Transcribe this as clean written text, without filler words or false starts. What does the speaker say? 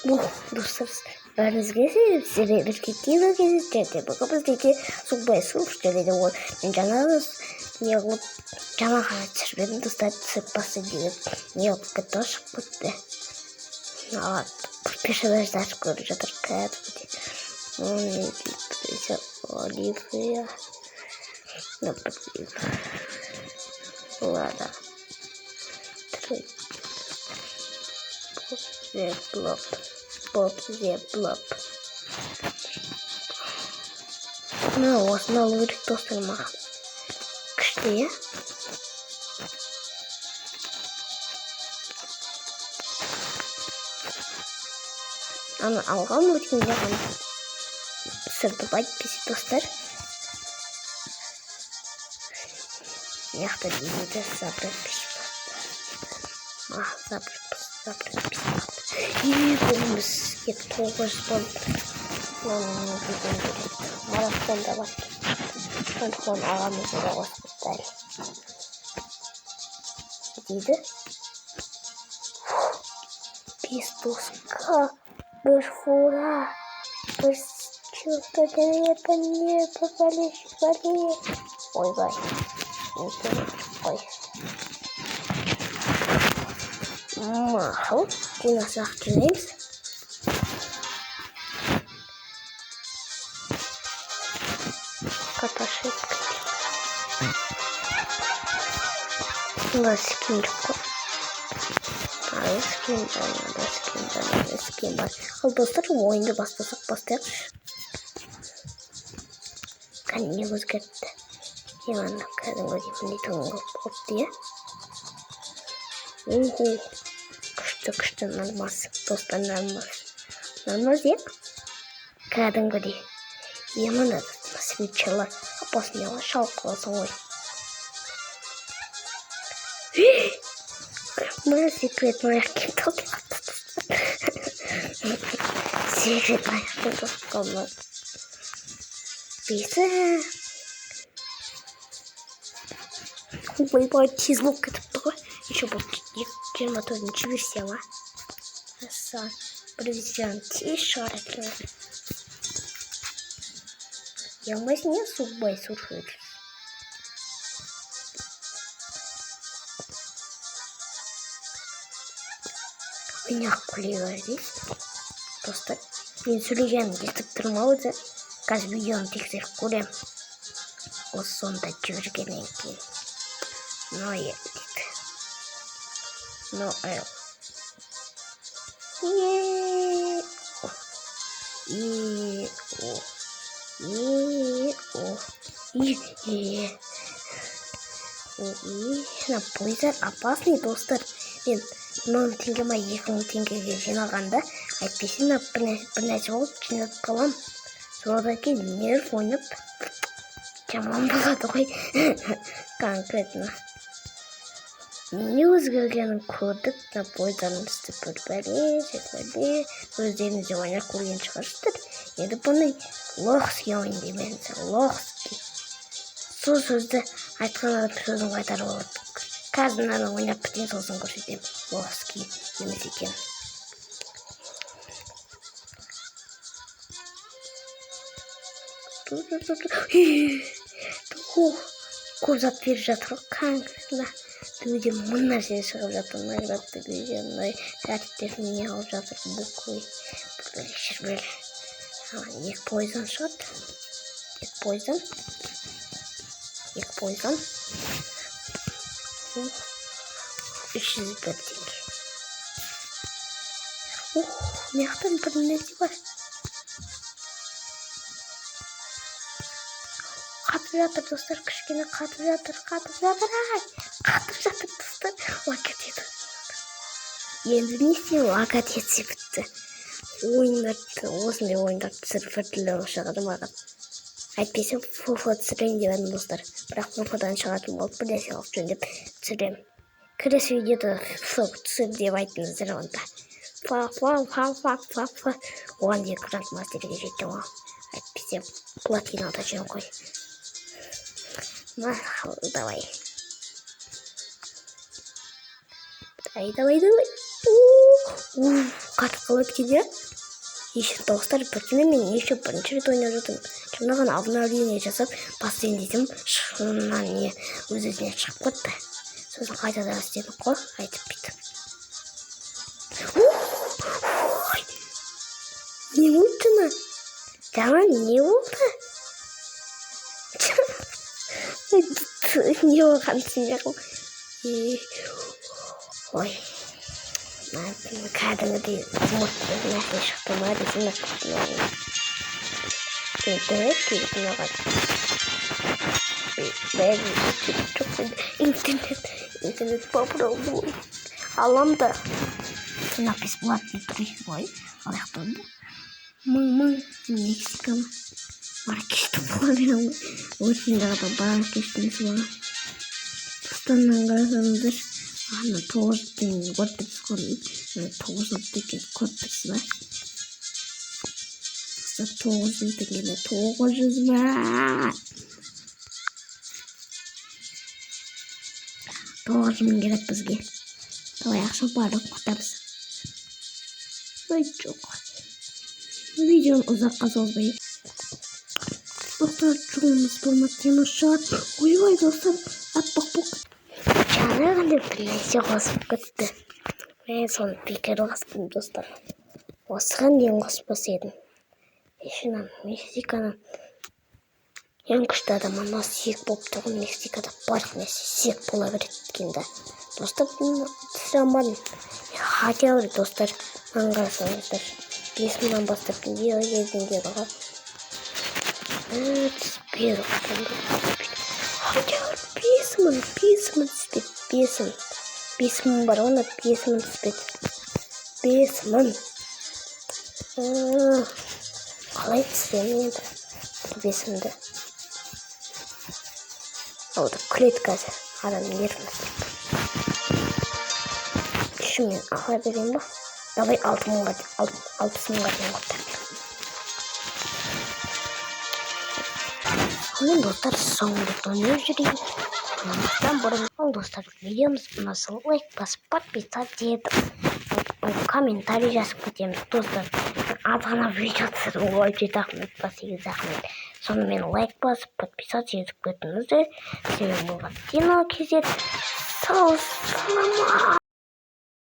бұл достар бәріңізге серебряный кездесті бүгін бізде суббай суп істеледі ол мен жаңағы не қылып жаңа ғана түсіріп едім достар түсіріп бастады деген не қылып кетті шығып кетті персонажды ашып көріп жатыр кәдімгідей Оливия ладно Bob the Blob. Мына осыны алу керек достар маған. Күшті, иә? Аны алғам өткенде ғана сыртып айтпесе достар. Яқта деймді забрать бесплатно. Забрать бесплатно. Бұнымыз 900 болды. Марафонда бар. Сондықтан ағамызды да қосып дейді. 5 доска, бір фура, бір что-то не попали. Ой-бай. Ой. Махал, динозавр Джеймс. Как ошибка. Скинчику. Скин бар. Ал достар, ойынды бастайық. Қане өзгертті. Еманды кәдімгі депендейтін қопты, е? Уху. Күшті нормасы. Достар нормасы, е? Кәдімгідей. Еманды свитчерлар. После него шалқыласың ой. Мына секретный аяқтен тоқылады. Секретный аяқтен тоқылады. Бейсі. Ойбай, тез болып кетіпті ғой. Еще бұл 24-ші версия ма? Асан. Бір версияның тез шығар екен. Ямайсың не суббай сурфейді. Ойнақ күлеге дейіз. Достар, мен сөйлегенім естіп тұрмау өте. Қазір видеоны тексеріп көрем. Осы сонда жүргеннен кейін. Ноэл дейді. Ноэл. Поезд опасный, достар. Мен 1000 теңге ма 2000 теңгеге жинағанда әйтпесе бір нәрсе болып жинап қалам. Содан кейін нерв ойнап жаман болады ғой. Конкретно. Не өзгергенін көрдік, поездан істеп бір бәле, өздеріңізде ойнап көрген шығарсыздар. Енді бұны лохский ойын демеңіз, лохский. Сол сөзді айтқан адам сөзін қайтарып алады. Қазір мынаны ойнап біткен сосын көрсетем. Лохский емес екен. Көп зат беріп жатыр конкретно. Дүнде мың нәрсе шығып жатыр. Наградты видеоны сәттерін не алып жатыр. Буквы. Шірбел. Екі поездан шығады. Екі поездан. 301 теңге. Мияқтан бір нәрсе бар. Қатып жатыр достар, кішкене қатып жатыр, достар. Лакет еді. Енді не істейін, лакет етсе бітті. Осындай ойындарды түсіріп өтілі шығады маған. Әйтпесе фуфо түсірейін деп едім достар. Бірақ фуфодан шығатын болып бір нәрсе алып жөндеп түсірем. Келесі видеода фуфо түсір деп айтыңыздар онда. Оған дейін грандмастерге жеттім ғой. Әйтпесе платинада жүрем ғой. Давай. Давай. қатып қалады кейде. Еще достар бірдеңе мен еще бірінші рет ойнап жатырмын. Жаңа обновление жасап бассейн десем шынынан не өз-өзінен шығып кетті. Сосын қайтадан істедім ғой, айтып бүйтіп. Не болды жаңа не болды? Не болған түсінбей қалдым. Ой, кәдімгідей ұмытып нәрсе шықты ма десем интернет попробую. Алам да. Напис платный ой, ал жақта да. Мың Мексиканы. Маркешті болған осындағыда маркештің суға. Тұстаннан қарасаңыздар, ана 9 деген код бітіскен, 9 деген код бітісі бар. Тұста 9 дегенде 900 бар. 9000 керек бізге. Давай ақша барды құтамыз. Ой, жоқ. Видеоны ұзаққа созбай. Достар, çoğumuz bulmak şart. Ой, достар, аппақ бұқ. Жаңа ғана бірнәрсе қосып кетті. Мен соны бекер қостым, достар. Осыған дейін қоспас едім. Ешінен Мексиканың ең күшті адам ана сүйек болып тұрған Мексикада барлық нәрсе сүйек бола береді дегенде. Достар, түсіре алмадым. Хотя бір достар, аңғарсаңыздар. 5000-нан бастап видео кезден ғой. Түспеді хотя 5000 түспеді. 5000 бар, оны 5000 түспеді. 5000. Қалай түсірем енді 5000-ді? Олда күледі қазір, адам нервный. Үшімен ала берейін ба? Давай 6000-ға дейін қоптақ. Мен достар соңында ойнап жүрейін. Ал достар, видеомыз ұнаса лайк басып подписаться етіп, комментарий жазып кетеміз. Достар, аз ғана видео түсірдім ғой, 7 рахмет па 8 рахмет. Сонымен лайк басып подписаться етіп кетіңіздер. Себебі болған Дина кезет. Сау саламат.